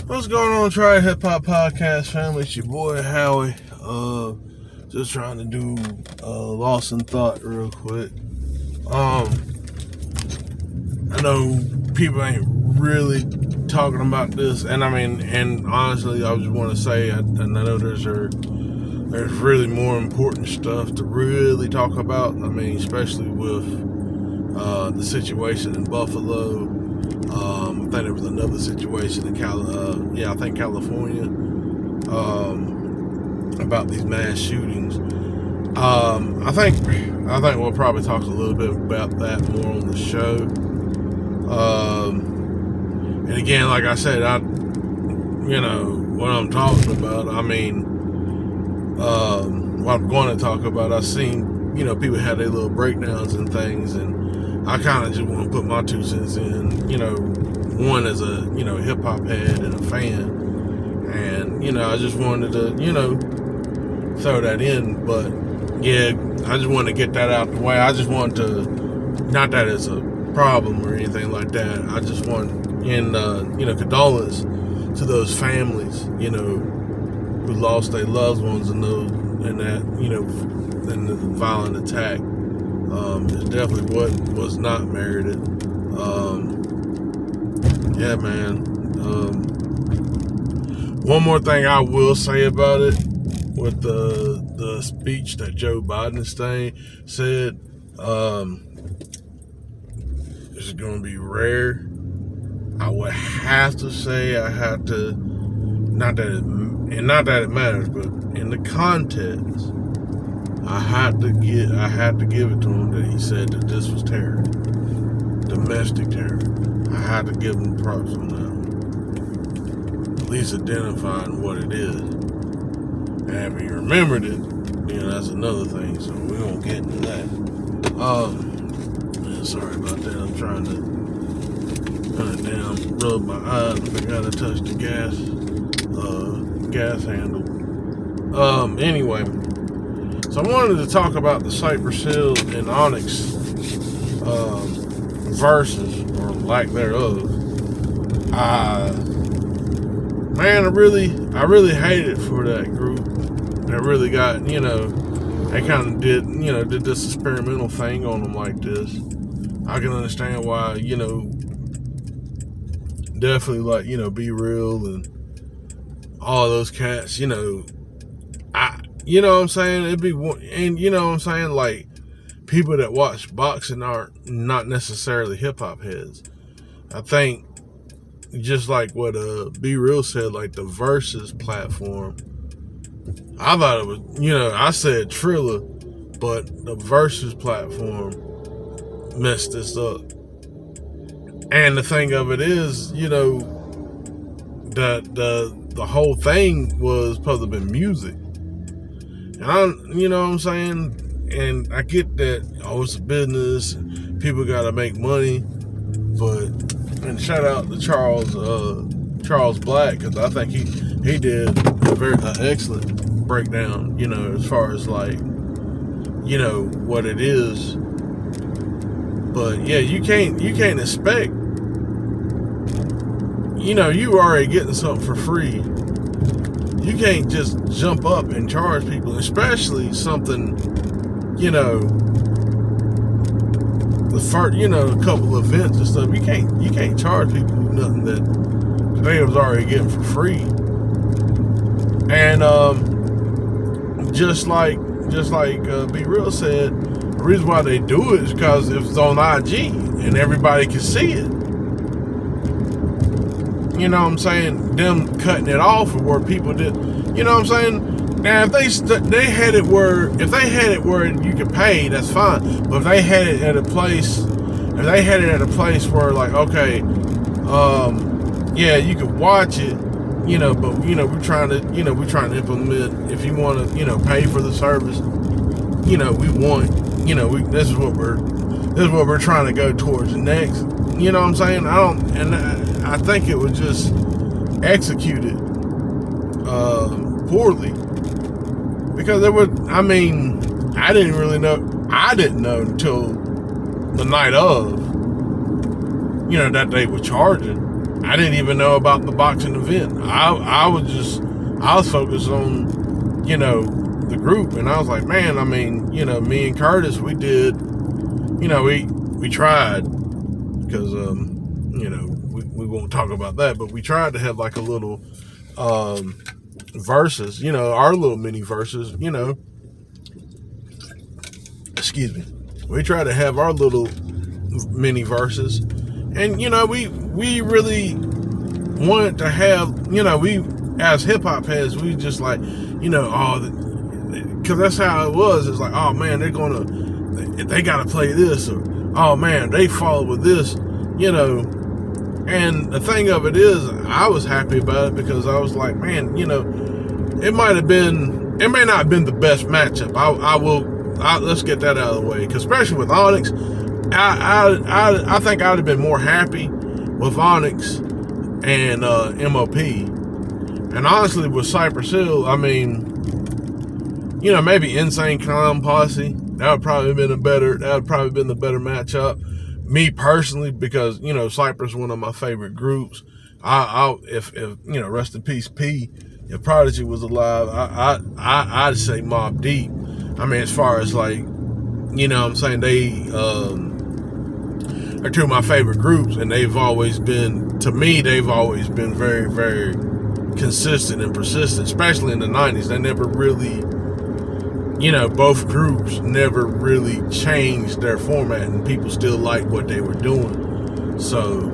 What's going on, Try Hip Hop Podcast family? It's your boy Howie. Just trying to do Lost in Thought real quick. I know people ain't really talking about this, and honestly, I just want to say, I know there's really more important stuff to really talk about. I mean, especially with the situation in Buffalo. I think there was another situation in California, about these mass shootings. I think we'll probably talk a little bit about that more on the show. And again, like I said, what I'm talking about. What I'm going to talk about. I've seen, people have their little breakdowns and things, and I kind of just want to put my 2 cents in, one as a, hip hop head and a fan. And, I just wanted to, throw that in. But, yeah, I just wanted to get that out the way. I just wanted to, not that it's a problem or anything like that. I just want, condolence to those families, who lost their loved ones in the violent attack. It's definitely what was not merited. Yeah, man. One more thing I will say about it, with the speech that Joe Biden said, it's going to be rare. I would have to say, not that it matters, but in the context, I had to give it to him that he said that this was terror, domestic terror. I had to give him props on that, at least identifying what it is. And if he remembered it, that's another thing. So we won't get into that. Sorry about that. I'm trying to rub my eyes. I forgot to touch the gas handle. Anyway. So I wanted to talk about the Cypress Hill and Onyx Verzuz, or lack thereof. I really hate it for that group that really got, they kind of did this experimental thing on them like this. I can understand why, definitely like, Be Real and all those cats, you know what I'm saying? It'd be, and you know what I'm saying? Like, people that watch boxing are not necessarily hip hop heads. I think, just like what Be Real said, like the Verzuz platform, I thought it was, I said Triller, but the Verzuz platform messed this up. And the thing of it is, that the whole thing was supposed to be music. And you know what I'm saying? And I get that, it's a business, and people gotta make money, and shout out to Charles Black, because I think he did a very excellent breakdown, as far as like, what it is. But yeah, you can't expect, you already getting something for free. You can't just jump up and charge people, especially something, the first, a couple of events and stuff. You can't charge people nothing that they was already getting for free. And just like Be Real said, the reason why they do it is because it's on IG and everybody can see it. You know what I'm saying? Them cutting it off where people did. You know what I'm saying? Now, if they had it where you could pay, that's fine. But if they had it at a place, where like, okay, yeah, you could watch it, but we're trying to implement. If you want to, pay for the service, we want, this is what we're trying to go towards next. You know what I'm saying? I think it was just executed poorly, because I didn't know until the night of, that they were charging. I didn't even know about the boxing event. I was focused on, the group, and I was like, man, I mean, me and Curtis, we did, we tried, because, we won't talk about that, but we tried to have like a little, verses, our little mini verses, excuse me. We tried to have our little mini verses, and we really wanted to have, we as hip hop heads, we just like, because that's how it was. It's like, oh man, they gotta play this, or oh man, they follow with this, And the thing of it is, I was happy about it because I was like, man, it may not have been the best matchup. Let's get that out of the way, because especially with Onyx, I think I'd have been more happy with Onyx and MOP, and honestly with Cypress Hill, I mean, maybe Insane Clown Posse. That would probably been the better matchup. Me personally, because Cypress one of my favorite groups. If rest in peace P. If Prodigy was alive, I'd say Mobb Deep. I mean, as far as like, I'm saying, they are two of my favorite groups, and they've always been very, very consistent and persistent, especially in the 90s. They never really, both groups never really changed their format, and people still liked what they were doing. So,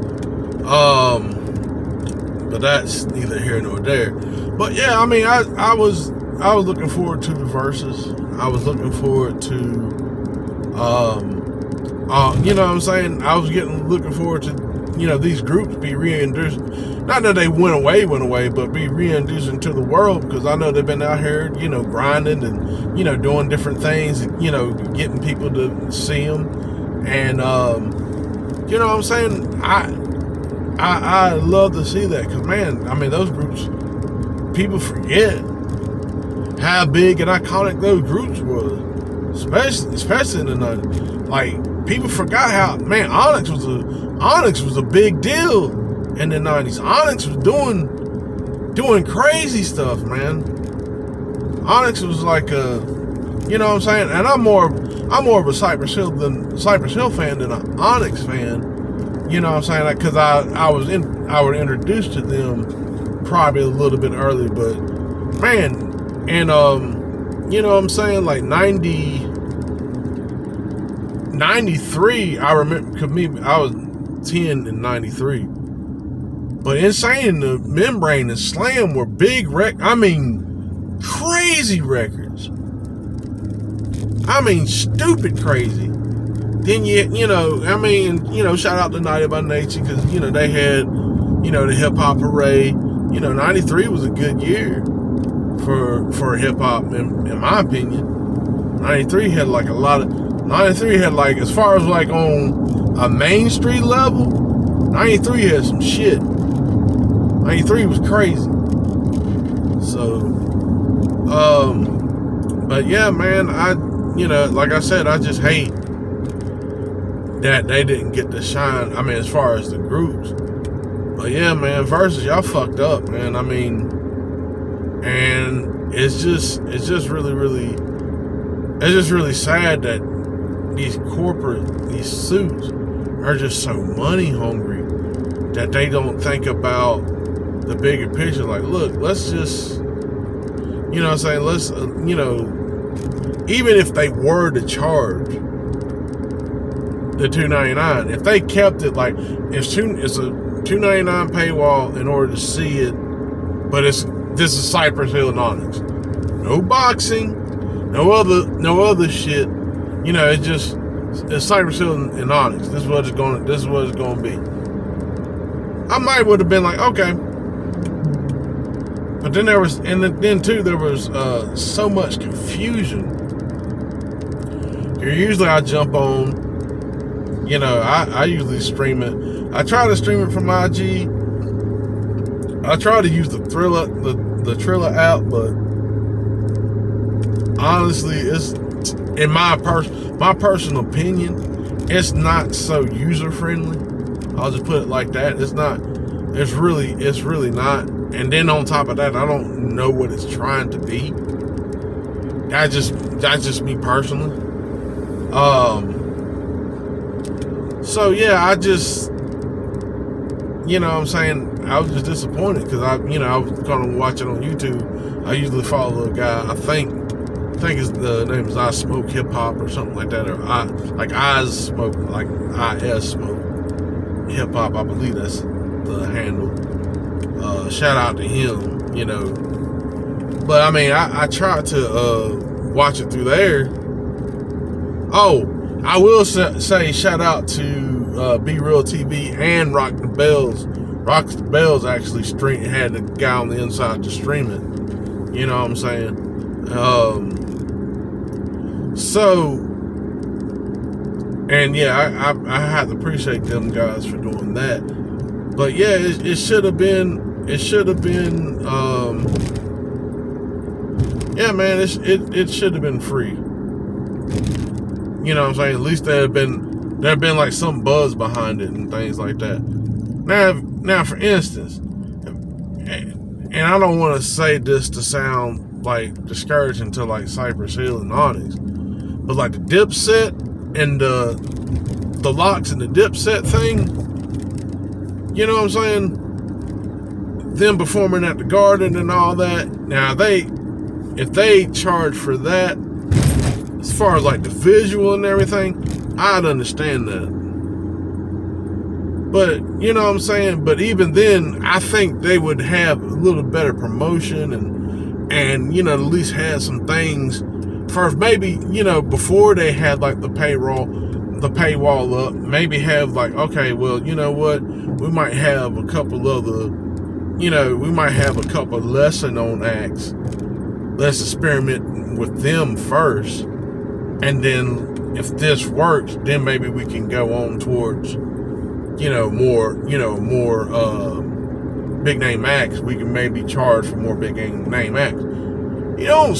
but that's neither here nor there. But yeah, I mean, I was looking forward to the Verzuz. I was looking forward to, what I'm saying? I was looking forward to, these groups be reintroduced. Not that they went away, but be reintroduced into the world, because I know they've been out here, grinding and, doing different things, getting people to see them. And, what I'm saying? I love to see that, because, man, I mean, those groups, people forget how big and iconic those groups were, especially in the 90s. Like, people forgot how, man, Onyx was a big deal in the 90s. Onyx was doing crazy stuff, man. Onyx was like a, what I'm saying? And I'm more of a Cypress Hill fan than an Onyx fan. You know what I'm saying? Because I was introduced to them probably a little bit early, but man, and what I'm saying, like 93, I remember, because I was 10 in 93. But Insane, the Membrane, and Slam were big crazy records. I mean, stupid crazy. Then shout out to Naughty by Nature, because, they had, the hip hop parade. 93 was a good year for hip hop, in my opinion. 93 had like as far as like on a Main Street level, 93 had some shit. 93 was crazy. So, but yeah, man, like I said, I just hate that they didn't get to shine. I mean, as far as the groups. But yeah, man, Verzuz, y'all fucked up, man. I mean, and it's just really sad that these suits are just so money hungry that they don't think about the bigger picture. Like, look, let's just, let's, even if they were to charge the $2.99, if they kept it like, it's a $2.99 paywall in order to see it, but this is Cypress Hill and Onyx. No boxing, no other shit. It's Cypress Hill and Onyx. This is what it's going to be. I might would have been like, okay. But then there was so much confusion. Usually I jump on, I usually stream it. I try to stream it from IG. I try to use the Triller app, but honestly, it's, in my personal opinion, it's not so user friendly. I'll just put it like that. It's not It's really not. And then on top of that, I don't know what it's trying to be. That's just me personally. So yeah, I just, you know what I'm saying, I was just disappointed because I was gonna watch it on YouTube. I usually follow a guy, I think the name is I Smoke Hip Hop or something like that, or Eyes Smoke Hip Hop, I believe that's the handle. Shout out to him, But I mean, I tried to watch it through there. Oh, I will say shout out to Be Real TV and Rock the Bells. Rock the Bells actually had the guy on the inside to stream it. You know what I'm saying? And yeah, I have to appreciate them guys for doing that. But yeah, it should have been. Yeah, man, it should have been free. You know what I'm saying? At least there'd been like some buzz behind it and things like that. Now, for instance, and I don't want to say this to sound like discouraging to like Cypress Hill and Onyx, but like the Dipset and the Locks and the Dipset thing, you know what I'm saying? Them performing at the Garden and all that. Now if they charge for that, as far as like the visual and everything, I'd understand that. But, you know what I'm saying? But even then, I think they would have a little better promotion and at least have some things first. Maybe, before they had like the paywall up, maybe have like, okay, well, you know what? We might have a couple lesser known acts. Let's experiment with them first. And then if this works, then maybe we can go on towards, more big name acts. We can maybe charge for more big name acts. You don't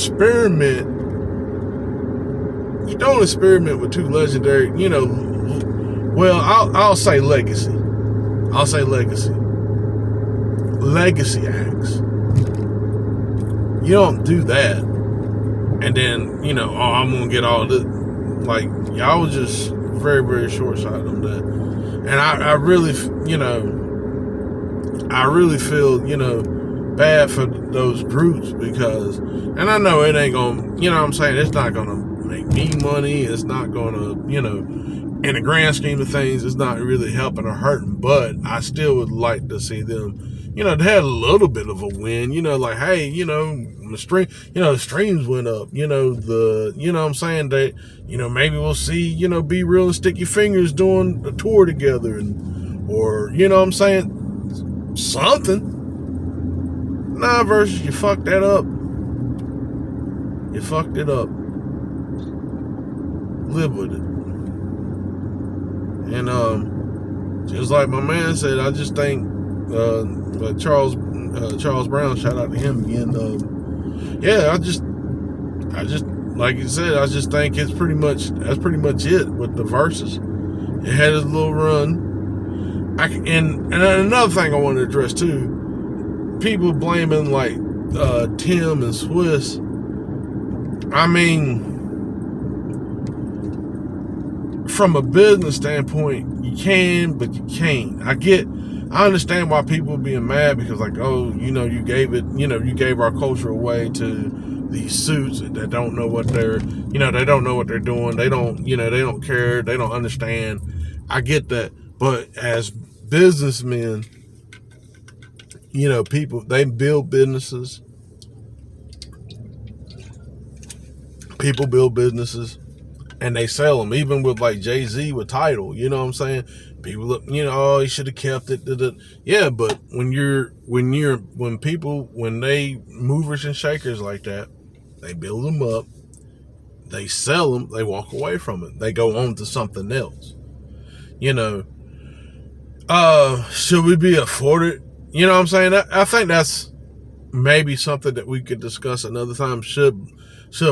experiment with two legendary, well, I'll say legacy. Legacy acts. You don't do that. And then, I'm going to get all this. Like, y'all was just very, very short-sighted on that. And I really feel, bad for those groups because, and I know it ain't going to, it's not going to make me money. It's not going to, in the grand scheme of things, it's not really helping or hurting. But I still would like to see them, they had a little bit of a win, like, hey, the streams went up, they, maybe we'll see, Be Real and Sticky Fingers doing a tour together or, something. Nah, Verzuz, you fucked that up. You fucked it up. Live with it. And, just like my man said, I just think, Charles Brown, shout out to him again. Yeah, I just like you said, I just think that's pretty much it with the Verzuz. It had a little run. And another thing I want to address too, people blaming like Tim and Swiss. I mean, from a business standpoint, you can, but you can't. I understand why people are being mad because, like, oh, you gave our culture away to these suits that don't know what they don't know what they're doing. They don't care. They don't understand. I get that. But as businessmen, people, they build businesses. People build businesses and they sell them. Even with like Jay-Z with Tidal, you know what I'm saying? People look, oh, he should have kept it. Yeah, but when they movers and shakers like that, they build them up, they sell them, they walk away from it. They go on to something else. Should we be afforded? You know what I'm saying? I think that's maybe something that we could discuss another time. Should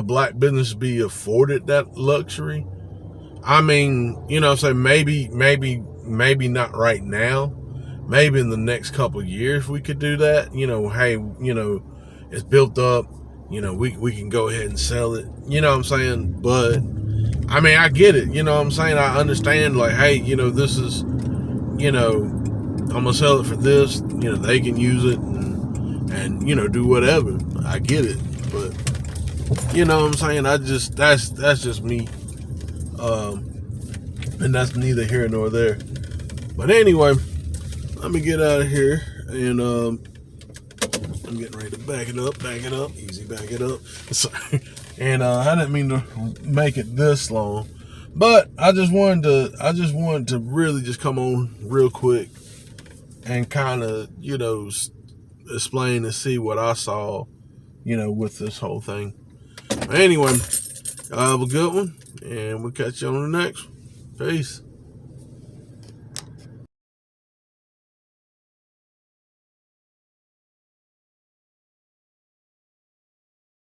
black business be afforded that luxury? I mean, maybe not right now, maybe in the next couple of years we could do that. Hey, it's built up. We can go ahead and sell it. You know what I'm saying? But I mean, I get it. You know what I'm saying? I understand. Like, hey, this is, I'm gonna sell it for this. They can use it and do whatever. I get it. But you know what I'm saying? That's just me. And that's neither here nor there. But anyway, let me get out of here, and I'm getting ready to back it up, easy, back it up. Sorry. And I didn't mean to make it this long, but I just wanted to really just come on real quick and kind of explain and see what I saw, with this whole thing. But anyway, have a good one, and we'll catch you on the next one. Peace.